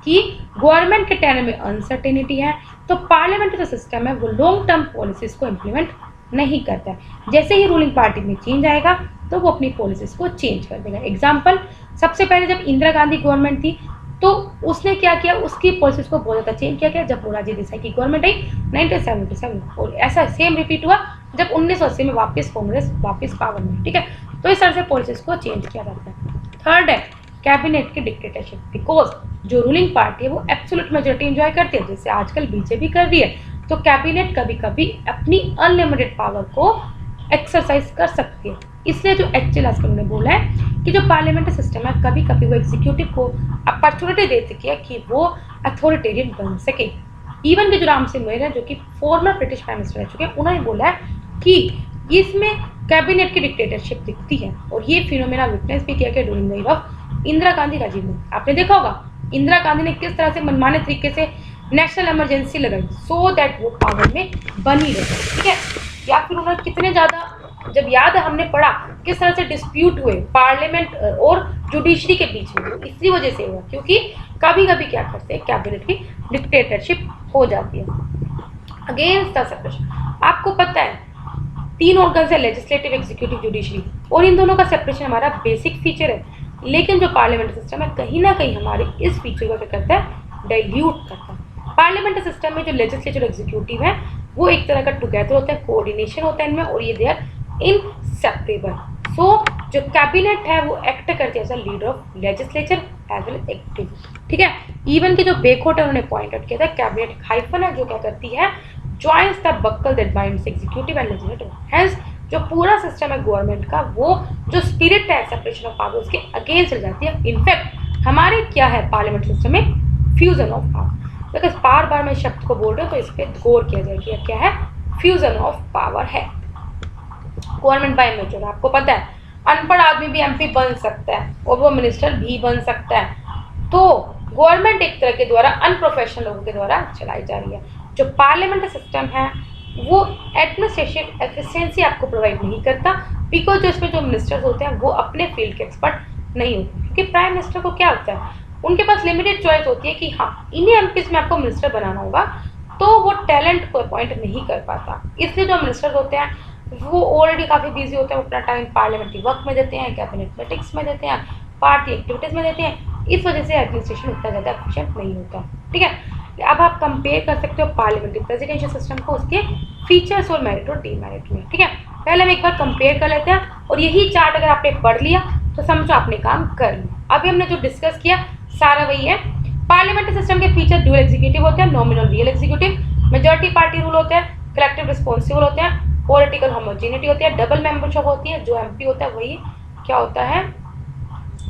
कि गवर्नमेंट के टेनर में अनसर्टेनिटी है, तो पार्लियामेंट्री जो सिस्टम है वो लॉन्ग टर्म पॉलिसीज को इम्प्लीमेंट नहीं करता है। जैसे ही रूलिंग पार्टी में चेंज आएगा तो वो अपनी पॉलिसीज को चेंज कर देगा। एग्जाम्पल, सबसे पहले जब इंदिरा गांधी गवर्नमेंट थी तो उसने क्या किया, उसकी पॉलिसीज को बहुत ज़्यादा चेंज किया गया। जब मोरारजी देसाई की गवर्नमेंट आई 1977, और ऐसा सेम रिपीट हुआ जब 1980 में वापस कांग्रेस वापस पावर में, ठीक है। तो इस तरह से पॉलिसीज को चेंज किया जाता है। थर्ड है कैबिनेट की डिक्टेटरशिप, बिकॉज जो रूलिंग पार्टी है वो एब्सोल्यूट मेजोरिटी एंजॉय करती है, जैसे आजकल बीजेपी कर रही है, तो कैबिनेट कभी कभी अपनी अनलिमिटेड पावर को एक्सरसाइज कर सकती है। इसलिए जो एक्चुअल आजकल उन्होंने बोला है कि जो पार्लियामेंट्री सिस्टम है कभी कभी वो एग्जीक्यूटिव को अपॉर्चुनिटी दे सके है कि वो अथॉरिटेरियन बन सके। इवन के जो राम सिंह मोहन है जो कि फॉर्मर ब्रिटिश प्राइम मिनिस्टर रह चुके हैं, उन्होंने बोला है कि इसमें कैबिनेट की डिक्टेटरशिप दिखती है, और ये फिनोमेना विटनेस भी किया गया during the year of Indira Gandhi Rajiv ने। आपने देखा होगा इंदिरा गांधी ने किस तरह से मनमाने तरीके से नेशनल इमरजेंसी लगाई सो दैट वो पावर में बनी रहे, ठीक है। या फिर उन्होंने कितने ज़्यादा, जब याद है हमने पढ़ा किस तरह से डिस्प्यूट हुए पार्लियामेंट और जुडिशरी के बीच में, इसी वजह से हुआ क्योंकि कभी कभी क्या करते हैं कैबिनेट की डिक्टेटरशिप हो जाती है। अगेंस्ट द सेपरेशन, आपको पता है 3 ऑर्गन्स है, लेजिस्लेटिव, एग्जीक्यूटिव, जुडिशरी, और इन दोनों का सेपरेशन हमारा बेसिक फीचर है। लेकिन जो पार्लियामेंट्री सिस्टम है कहीं ना कहीं हमारे इस फीचर को क्या करता है, डाइल्यूट करता है। पार्लियामेंट्री सिस्टम में जो लेजिस्लेटिव एग्जीक्यूटिव है वो एक तरह का टुगेदर होता है, कोऑर्डिनेशन होता है इनमें, और ये दे आर इनसेपरेबल। सो जो कैबिनेट है वो एक्ट करती है as a leader of legislature as well as active, ठीक है। इवन की जो बेकोट है उन्होंने पॉइंट आउट किया था, कैबिनेट हाइफन है जो क्या करती है, joins the buccal that binds executive and legislative. Hence जो पूरा सिस्टम है गवर्नमेंट का वो जो स्पिरिट है सेपरेशन ऑफ पावर्स के अगेंस्ट चल जाती है। इनफैक्ट हमारे क्या है पार्लियामेंट सिस्टम में, फ्यूजन ऑफ पावर। बिकॉज बार बार मैं शब्द को बोल रही हूँ तो इस पर गौर किया जाए कि क्या है, फ्यूजन ऑफ पावर है। गवर्नमेंट बाय मेजर, आपको पता है अनपढ़ आदमी भी एमपी बन सकता है और वो मिनिस्टर भी बन सकता है। तो गवर्नमेंट एक तरह के द्वारा अनप्रोफेशनल लोगों के द्वारा चलाई जा रही है। जो पार्लियामेंट्री सिस्टम है वो एडमिनिस्ट्रेशन एफिशिएंसी आपको प्रोवाइड नहीं करता, बिकॉज जो इसमें जो मिनिस्टर्स होते हैं वो अपने फील्ड के एक्सपर्ट नहीं होते। क्योंकि प्राइम मिनिस्टर को क्या होता है, उनके पास लिमिटेड चॉइस होती है कि हाँ इन्हीं एमपीज में आपको मिनिस्टर बनाना होगा, तो वो टैलेंट को अपॉइंट नहीं कर पाता। इसलिए जो मिनिस्टर्स होते हैं वो ऑलरेडी काफ़ी बिजी होते हैं, अपना टाइम पार्लियामेंट्री वर्क में देते हैं, कैबिनेट मीटिंग्स में देते हैं, पार्टी एक्टिविटीज़ में देते हैं। इस वजह से एडमिनिस्ट्रेशन उतना ज़्यादा एफिशिएंट नहीं होता, ठीक है। अब आप कंपेयर कर सकते हो पार्लियामेंट्री प्रेसिडेंशियल सिस्टम को उसके फीचर्स और मेरिट और डीमेरिट में, ठीक है। पहले हम एक बार कंपेयर कर लेते हैं, और यही चार्ट अगर आपने पढ़ लिया तो समझो आपने काम कर लिया। अभी हमने जो डिस्कस किया सारा वही है। पार्लियामेंट्री सिस्टम के फीचर ड्यूअल एग्जीक्यूटिव होते हैं, nominal real executive, majority party rule होते हैं, कलेक्टिव रिस्पॉन्सिबल होते हैं, पॉलिटिकल होमोजेनिटी होती है, डबल मेंबरशिप होती है, जो एमपी होता है वही क्या होता है,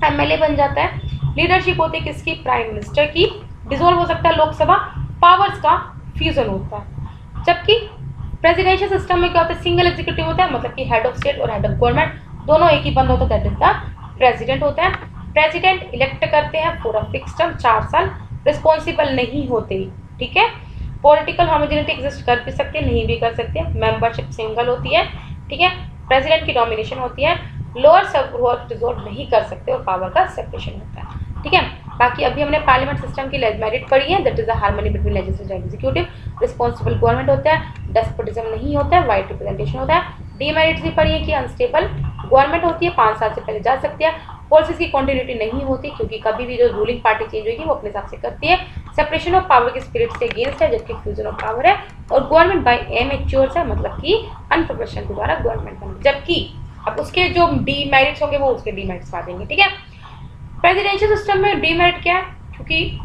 एमएलए बन जाता है। लीडरशिप होती है किसकी, प्राइम मिनिस्टर की, डिसॉल्व हो सकता है लोकसभा, पावर्स का फ्यूजन होता है। जबकि प्रेसिडेंशियल सिस्टम में क्या होता है, सिंगल एग्जीक्यूटिव होता है, मतलब कि हेड ऑफ स्टेट और हेड ऑफ गवर्नमेंट दोनों एक ही बंद होता है, दैट इज द प्रेसिडेंट होता है। प्रेसिडेंट इलेक्ट करते हैं फॉर अ फिक्स टर्म 4 साल, रिस्पॉन्सिबल नहीं होते, ठीक है। पॉलिटिकल होमोजेनिटी एग्जिस्ट कर भी सकते हैं, नहीं भी कर सकते हैं। मेंबरशिप सिंगल होती है, ठीक है। प्रेसिडेंट की नॉमिनेशन होती है, लोअर सब रिजोल्व नहीं कर सकते और पावर का सेपरेशन होता है, ठीक है। बाकी अभी हमने पार्लियामेंट सिस्टम की मेरिट पढ़ी है, that is the harmony between legislative and executive. Responsible government होता है, डेस्पोटिज्म नहीं होता है, वाइड रिप्रेजेंटेशन होता है। डीमेरिट्स भी पढ़ी है कि अनस्टेबल गवर्नमेंट होती है, 5 साल से पहले जा सकती है। पॉलिसीज की कंटिन्यूटी नहीं होती क्योंकि कभी भी जो रूलिंग पार्टी चेंज होगी वो अपने हिसाब से करती है। सेपरेशन ऑफ पावर के स्पिरिट से अगेंस्ट है, जबकि फ्यूजन ऑफ पावर है। और गवर्नमेंट बाय एमेच्योर्स है, मतलब कि अनप्रोफेशनल के द्वारा गवर्नमेंट बने। जबकि अब उसके जो डीमेरिट्स होंगे वो उसके डीमेरिट्स पा देंगे, ठीक है। प्रेसिडेंशियल सिस्टम में डीमेरिट क्या है, क्योंकि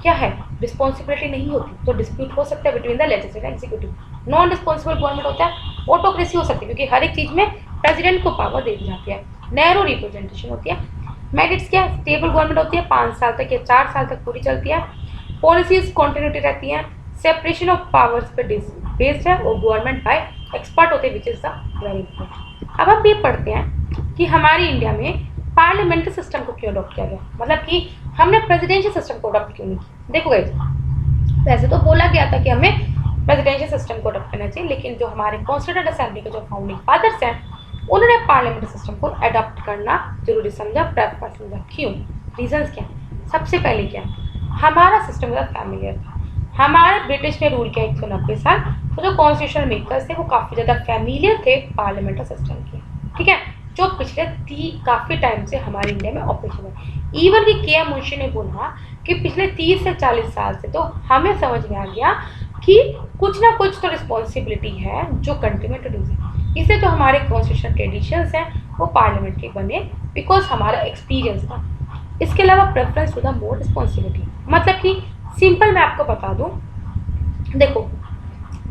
क्या है, रिस्पॉन्सिबिलिटी नहीं होती, तो डिस्प्यूट हो सकता है between the legislative and executive. Non responsible government होता है, ऑटोक्रेसी हो सकती है क्योंकि हर एक चीज में प्रेसिडेंट को पावर दे दी जाती है। नैरो रिप्रेजेंटेशन होती है। मेरिट्स क्या है, स्टेबल गवर्नमेंट होती है, 5 साल तक या 4 साल तक पूरी चलती है। पॉलिसीज कॉन्टिन्यूटी रहती है, सेपरेशन ऑफ पावर्स पे बेस्ड है और गवर्नमेंट बाय एक्सपर्ट होते हैं, which is the very important. अब हम ये पढ़ते हैं कि हमारे इंडिया में पार्लियामेंट्री सिस्टम को क्यों अडॉप्ट किया गया, मतलब कि हमने प्रेसिडेंशियल सिस्टम को अडॉप्ट क्यों नहीं किया। देखो गाइस, वैसे तो बोला गया था कि हमें प्रेसिडेंशियल सिस्टम को अडॉप्ट करना चाहिए, लेकिन जो हमारे कॉन्स्टिट्यूएंट असेंबली के जो फाउंडिंग फादर्स हैं उन्होंने पार्लियामेंट्री सिस्टम को अडॉप्ट करना जरूरी समझा, प्रेफर समझा। क्यों, रीजंस क्या है। सबसे पहले क्या, हमारा सिस्टम ज़्यादा फैमिलियर था। हमारे ब्रिटिश ने रूल किया 190 साल, तो जो कॉन्स्टिट्यूशन मेकर्स थे वो काफ़ी ज़्यादा फैमिलियर थे पार्लियामेंट्री सिस्टम के, ठीक है, जो पिछले काफ़ी टाइम से हमारे इंडिया में ऑपरेशन है। इवन कि के एम मुंशी ने बोला कि पिछले 30 से 40 साल से तो हमें समझ में आ गया कि कुछ ना कुछ तो रिस्पॉन्सिबिलिटी है जो कंट्री में इंट्रोड्यूस है। इससे जो हमारे कॉन्स्टिट्यूशन ट्रेडिशंस हैं वो पार्लियामेंट्री बने, बिकॉज हमारा एक्सपीरियंस था। इसके अलावा preference to the more responsibility, मतलब कि सिंपल मैं आपको बता दूं, देखो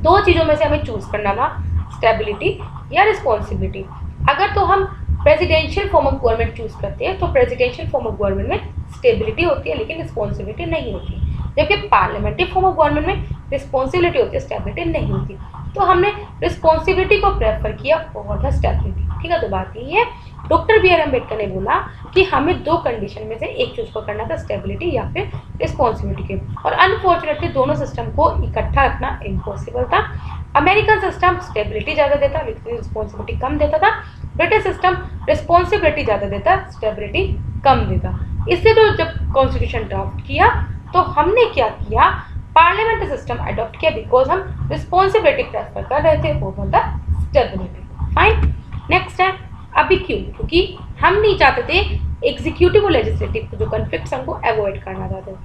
2 चीज़ों में से हमें चूज करना था, स्टेबिलिटी या रिस्पॉन्सिबिलिटी। अगर तो हम presidential form of government choose करते हैं तो प्रेसिडेंशियल फॉर्म ऑफ गवर्नमेंट में स्टेबिलिटी होती है लेकिन रिस्पॉन्सिबिलिटी नहीं होती, जबकि पार्लियामेंट्री फॉर्म ऑफ गवर्नमेंट में रिस्पॉन्सिबिलिटी होती है, स्टेबिलिटी नहीं होती। तो हमने रिस्पॉन्सिबिलिटी को प्रेफर किया ओवर द स्टेबिलिटी, ठीक है। तो बात यही है, डॉक्टर बी आर अम्बेडकर ने बोला कि हमें 2 कंडीशन में से एक चूज को करना था, स्टेबिलिटी या फिर रिस्पॉन्सिबिलिटी के, और अनफॉर्चुनेटली दोनों सिस्टम को इकट्ठा रखना इम्पॉसिबल था। अमेरिकन सिस्टम स्टेबिलिटी ज़्यादा देता लेकिन रिस्पॉन्सिबिलिटी कम देता था, ब्रिटिश सिस्टम रिस्पॉन्सिबिलिटी ज़्यादा देता, स्टेबिलिटी कम देता। इसलिए तो जब कॉन्स्टिट्यूशन ड्राफ्ट किया तो हमने क्या किया, पार्लियामेंट्री सिस्टम अडॉप्ट किया, बिकॉज हम रिस्पॉन्सिबिलिटी प्रेफर कर रहे थे over the stability. Fine, next है अभी क्यों, क्योंकि हम नहीं चाहते थे एग्जीक्यूटिव और लेजिस्लेटिव जो कन्फ्लिक्ट्स हमको अवॉइड करना चाहते थे।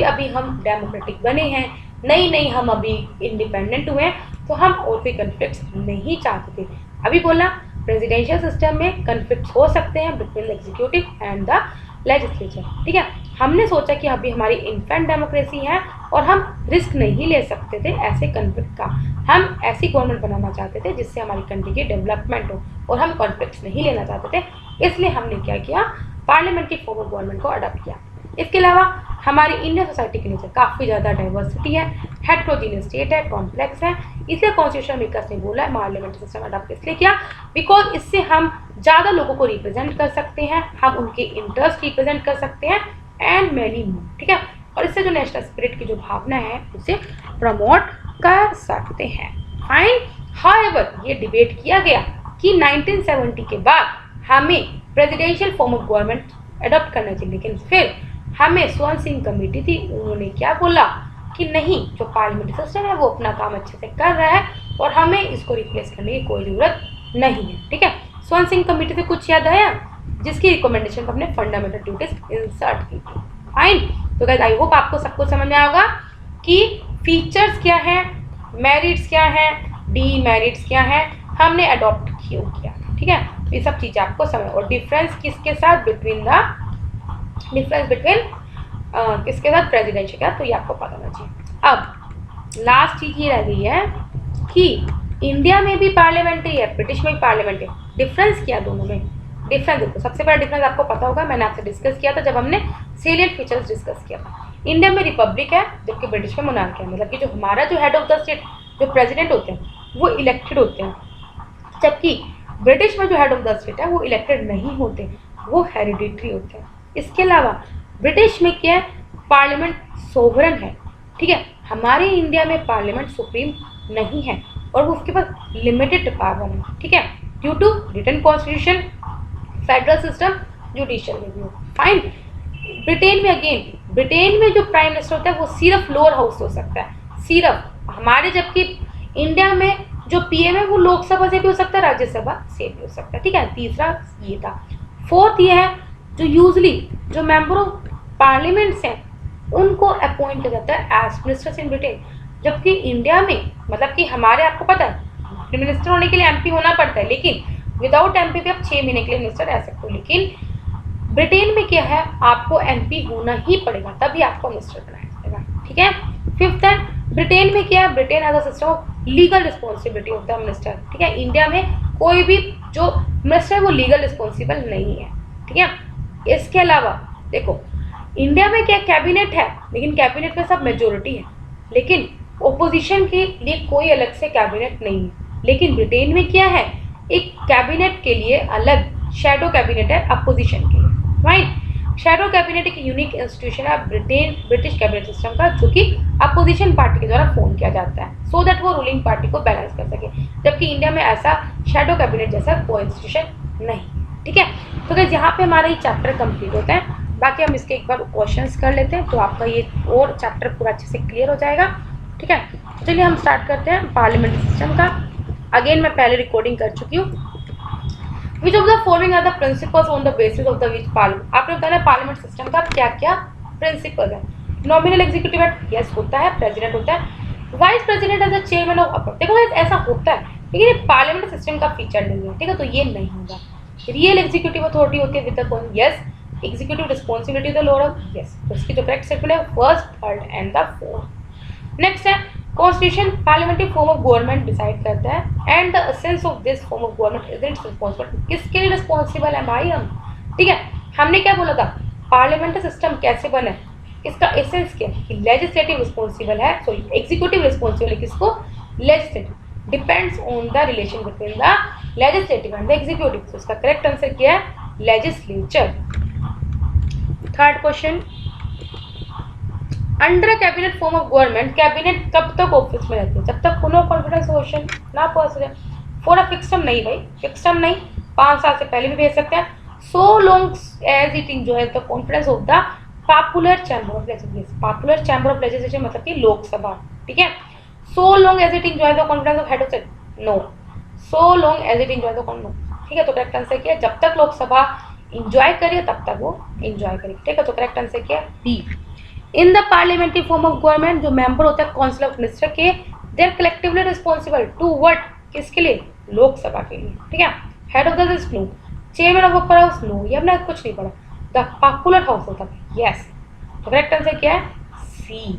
अभी हम डेमोक्रेटिक बने हैं, नहीं हम अभी इंडिपेंडेंट हुए हैं, तो हम और भी कन्फ्लिक्ट्स नहीं चाहते थे। अभी बोला प्रेसिडेंशियल सिस्टम में कन्फ्लिक्ट्स हो सकते हैं between executive and the legislature, ठीक है। हमने सोचा कि अभी हमारी इन्फेंट डेमोक्रेसी है और हम रिस्क नहीं ले सकते थे ऐसे कन्फ्लिक्ट का। हम ऐसी गवर्नमेंट बनाना चाहते थे जिससे हमारी कंट्री की डेवलपमेंट हो और हम कॉन्फ्लिक्ट्स नहीं लेना चाहते थे, इसलिए हमने क्या किया, पार्लियामेंट्री फॉर्म ऑफ गवर्नमेंट को अडॉप्ट किया। इसके अलावा हमारी इंडियन सोसाइटी के नीचे काफ़ी ज़्यादा डाइवर्सिटी है, हेट्रोजीनियस स्टेट है, कॉम्प्लेक्स है, इसलिए कॉन्स्टिट्यूशन मेकर्स ने बोला पार्लियामेंट्री सिस्टम अडॉप्ट इसलिए किया बिकॉज इससे हम ज़्यादा लोगों को रिप्रेजेंट कर सकते हैं, हम उनके इंटरेस्ट रिप्रेजेंट कर सकते हैं एंड मैनी मोर, ठीक है। और इससे जो नेशनल स्पिरिट की जो भावना है उसे प्रमोट कर सकते हैं। फाइन, हाउएवर ये डिबेट किया गया कि 1970 के बाद हमें presidential form of government adopt करना चाहिए, लेकिन फिर हमें स्वर्ण सिंह कमेटी थी, उन्होंने क्या बोला कि नहीं, जो पार्लियामेंट्री सिस्टम है वो अपना काम अच्छे से कर रहा है और हमें इसको रिप्लेस करने की कोई ज़रूरत नहीं है, ठीक है। स्वर्ण सिंह कमेटी से कुछ याद आया, जिसकी रिकमेंडेशन पर हमने फंडामेंटल ड्यूटीज इंसर्ट की थी। फाइन, तो गाइस आई होप आपको सब कुछ समझ में आएगा कि फीचर्स क्या है, मेरिट्स क्या है, डीमेरिट्स क्या है, हमने अडॉप्ट क्यों किया, ठीक है। ये सब चीज़ें आपको समझ, और डिफरेंस किसके साथ बिटवीन किसके साथ प्रेसिडेंशियल का, तो ये आपको पता होना चाहिए। अब लास्ट चीज़ ये रह गई है कि इंडिया में भी पार्लियामेंट्री है, ब्रिटिश में भी पार्लियामेंट्री है, डिफरेंस क्या दोनों में, डिफरेंस देखो। सबसे बड़ा डिफरेंस आपको पता होगा, मैंने आपसे डिस्कस किया था जब हमने सेलिएंट फीचर्स डिस्कस किया था। इंडिया में रिपब्लिक है जबकि ब्रिटिश में मोनार्की है, मतलब कि जो हमारा जो हेड ऑफ द स्टेट जो प्रेसिडेंट होते हैं वो इलेक्टेड होते हैं, जबकि ब्रिटिश में जो हेड ऑफ द स्टेट है वो इलेक्टेड नहीं होते, वो हेरिडिटरी होते हैं। इसके अलावा ब्रिटिश में क्या है, पार्लियामेंट सोवरन है, ठीक है। हमारे इंडिया में पार्लियामेंट सुप्रीम नहीं है और वो उसके पास लिमिटेड पावर है, ठीक है, due to written constitution, federal system, judicial review. Fine. Britain में अगेन, ब्रिटेन में जो प्राइम मिनिस्टर होता है वो सिर्फ लोअर हाउस हो सकता है, सिर्फ। हमारे जबकि इंडिया में जो पीएम है वो लोकसभा से भी हो सकता है, राज्यसभा से भी हो सकता है, ठीक है। तीसरा ये था। फोर्थ ये है, जो यूजली जो मेंबर ऑफ पार्लियामेंट्स हैं उनको अपॉइंट किया जाता है एज मिनिस्टर्स इन ब्रिटेन, जबकि इंडिया में मतलब कि हमारे, आपको पता है मिनिस्टर होने के लिए एमपी होना पड़ता है, लेकिन विदाउट एमपी भी आप 6 महीने के लिए मिनिस्टर रह सकते हो। लेकिन ब्रिटेन में क्या है, आपको एमपी होना ही पड़ेगा तभी आपको मिनिस्टर बनाया जाएगा, ठीक है। फिफ्थ है, ब्रिटेन में क्या है, Britain has a system of legal responsibility of the minister, ठीक है। इंडिया में कोई भी जो मिनिस्टर है वो लीगल रिस्पॉन्सिबल नहीं है, ठीक है। इसके अलावा देखो, इंडिया में क्या कैबिनेट है, लेकिन कैबिनेट में सब मेजोरिटी है, लेकिन ओपोजिशन के लिए कोई अलग से कैबिनेट नहीं है। लेकिन ब्रिटेन में क्या है, एक कैबिनेट के लिए अलग शैडो कैबिनेट है अपोजिशन के लिए, राइट। शैडो कैबिनेट एक यूनिक इंस्टीट्यूशन है ब्रिटिश कैबिनेट सिस्टम का, जो कि अपोजिशन पार्टी के द्वारा फॉर्म किया जाता है सो दैट वो रूलिंग पार्टी को बैलेंस कर सके, जबकि इंडिया में ऐसा शैडो कैबिनेट जैसा कोई इंस्टीट्यूशन नहीं, ठीक है। तो गाइस यहाँ पे हमारा ये चैप्टर कंप्लीट होता है। बाकी हम इसके एक बार क्वेश्चंस कर लेते हैं तो आपका ये और चैप्टर पूरा अच्छे से क्लियर हो जाएगा, ठीक है। चलिए हम स्टार्ट करते हैं पार्लियामेंट्री सिस्टम का। अगेन मैं पहले रिकॉर्डिंग कर चुकी हूँ। Which of the following are the principles on the basis of the which parliament, आपने बताया पार्लियामेंट सिस्टम का क्या क्या प्रिंसिपल है। नॉमिनल एग्जीक्यूटिव हेड, यस होता है, प्रेसिडेंट होता है। Vice president as the chairman of upper, देखो ऐसा होता है लेकिन ये पार्लियामेंट सिस्टम का फीचर नहीं है, ठीक है, तो ये नहीं होगा। रियल एग्जीक्यूटिव अथॉरिटी होती है विद द कौन, yes. Executive responsibility the lower, yes. तो इसकी जो करेक्ट स्टेटमेंट है first, third and the fourth. Next है constitution parliamentary form of government decide करता है and the essence of this form of government is its responsible, किसके लिए रिस्पॉन्सिबल है भाई हम, ठीक है। हमने क्या बोला था, पार्लियामेंट्री सिस्टम कैसे बना है, इसका एसेंस क्या है कि लेजिस्लेटिव रिस्पॉन्सिबल है, सॉरी एग्जीक्यूटिव रिस्पॉन्सिबल है किसको, legislative, depends on the relation between the legislative and the executive. तो इसका करेक्ट आंसर क्या है, legislature. Third question, under cabinet form of government, cabinet कब तक ऑफिस में रहती है, जब तक नो कॉन्फिडेंस मोशन ना पास हो जाए। फॉर अ फिक्स टर्म नहीं भाई, फिक्स टर्म नहीं, 5 साल से पहले भी भेज सकते हैं। So long as it enjoys the confidence of the popular chamber of legislation, popular chamber of legislation मतलब कि लोकसभा, ठीक है। So long as it enjoy the confidence of head of state, no. So long as it enjoy the confidence, ठीक है। तो करेक्ट आंसर क्या है, जब तक लोकसभा इंजॉय करिए तब तक वो इंजॉय करेगी, ठीक है। तो करेक्ट आंसर क्या है, B. In the parliamentary form of government, जो मेंबर होता है काउंसिल ऑफ मिनिस्टर के, they are collectively responsible to what, किसके लिए, लोकसभा के लिए, ठीक है। Head of the list, no. Chairman of upper house, no, ये हमने कुछ नहीं पढ़ा। द पॉपुलर हाउस होता है, यस। तो करेक्ट आंसर क्या है, सी।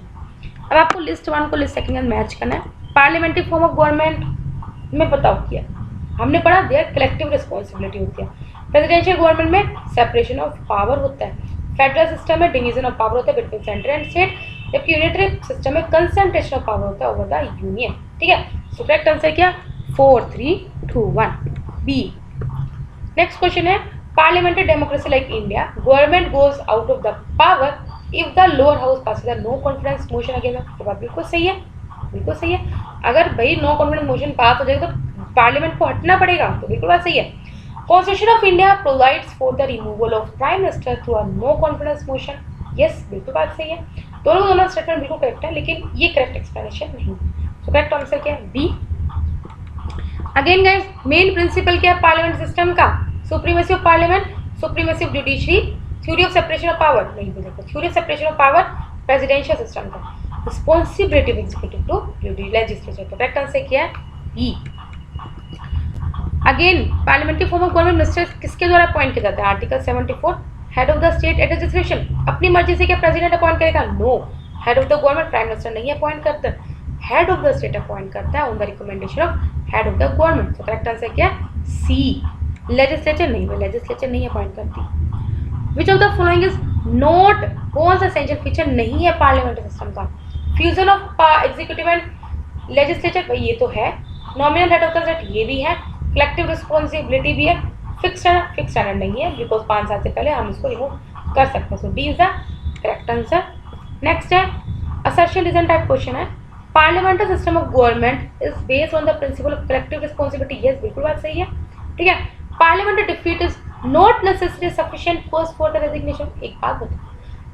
अब आपको लिस्ट 1 को लिस्ट 2 मैच करना है। पार्लियामेंट्री फॉर्म ऑफ गवर्नमेंट में बताओ क्या हमने पढ़ा, देयर कलेक्टिव रिस्पॉन्सिबिलिटी होती है। प्रेसिडेंशियल गवर्नमेंट में सेपरेशन ऑफ पावर होता है। फेडरल सिस्टम में डिवीजन ऑफ पावर होता है बिटवीन सेंटर एंड स्टेट, जबकि यूनिटरी सिस्टम में कंसंट्रेशन ऑफ पावर होता है ओवर द यूनियन, ठीक है। सो करेक्ट आंसर क्या, 4 3 2 1, बी। नेक्स्ट क्वेश्चन है, parliamentary democracy like India, government goes out of the power if the lower house passes the no confidence motion against, तो बात बिल्कुल सही है, बिल्कुल सही है। अगर भाई नो कॉन्फिडेंस मोशन पास हो जाएगा तो पार्लियामेंट को हटना पड़ेगा, तो बिल्कुल बात सही है। Constitution of India provides for the removal of prime minister through a no confidence motion, yes बिल्कुल बात सही है। दोनों स्टेटमेंट बिल्कुल करेक्ट है, लेकिन ये करेक्ट एक्सप्लेनेशन नहीं है। सो करेक्ट आंसर क्या है, B. Again guys, main principle क्या है पार्लियामेंट सिस्टम का, supremacy of parliament, supremacy of judiciary, theory of separation of power, नहीं बोलेगा, theory of separation of power presidential system का, responsibility of executive to legislature. तो करेक्ट आंसर क्या है, E. Again parliamentary form of government minister किसके द्वारा अपॉइंट किया जाता है, article 74। Head of the state at his description, अपनी मर्जी से क्या प्रेसिडेंट अपॉइंट करेगा, no. Head of the government prime minister नहीं अपॉइंट करता, head of the state appoint करता है on the recommendation of head of the government. तो करेक्ट आंसर क्या है, सी। लेजिस्लेचर नहीं, वो लेजिस्लेचर नहीं अपॉइंट करती। विच of the following is not, कौन सा एसेंशियल फीचर नहीं है पार्लियामेंट्री सिस्टम का, fusion of executive and legislature, ये तो है। Nominal head of the state, ये भी है। कलेक्टिव रिस्पॉन्सिबिलिटी भी है, फिक्स स्टैंडर्ड नहीं है, बिकॉज 5 साल से पहले हम इसको रिमूव कर सकते हैं। So D is the correct answer. Next है असर्शन रीजन टाइप क्वेश्चन है, parliamentary system of government is based on the principle of collective responsibility. Yes, बिल्कुल बात सही है। ठीक है, parliamentary defeat is not necessary sufficient course for the resignation. एक बात बताओ,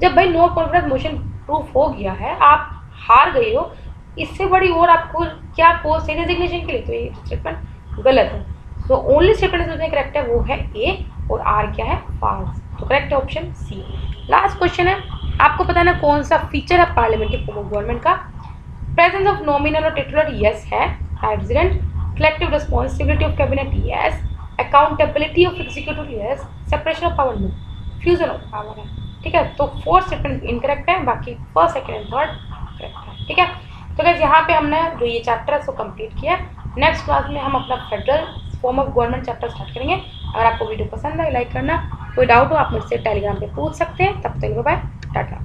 जब भाई नो कॉन्फिडेंस मोशन प्रूफ हो गया है, आप हार गए हो, इससे बड़ी और आपको क्या पोस्ट है रेजिग्नेशन के लिए? तो ये स्टेटमेंट गलत है। तो ओनली स्टेटमेंट इसमें करेक्ट है वो है ए, और आर क्या है? फॉल्स। तो करेक्ट है ऑप्शन सी। लास्ट क्वेश्चन है, आपको बताना कौन सा फीचर है पार्लियामेंट्री फॉर्म ऑफ गवर्नमेंट का? प्रेजेंस ऑफ नॉमिनल और टिटुलर, यस है। President, collective responsibility of cabinet, yes. Accountability of executive, yes. Separation of power, no. Fusion of power है। ठीक है, तो 4 स्टेटमेंट इनकरेक्ट है, बाकी first, second and third correct है। ठीक है, तो गाइस यहाँ पे हमने जो ये चैप्टर है उसको कंप्लीट किया। नेक्स्ट क्लास में हम अपना federal form of government chapter start करेंगे। अगर आपको वीडियो पसंद आए लाइक करना, कोई डाउट हो आप मुझसे टेलीग्राम पे पूछ सकते हैं। तब तक बाय, टाटा।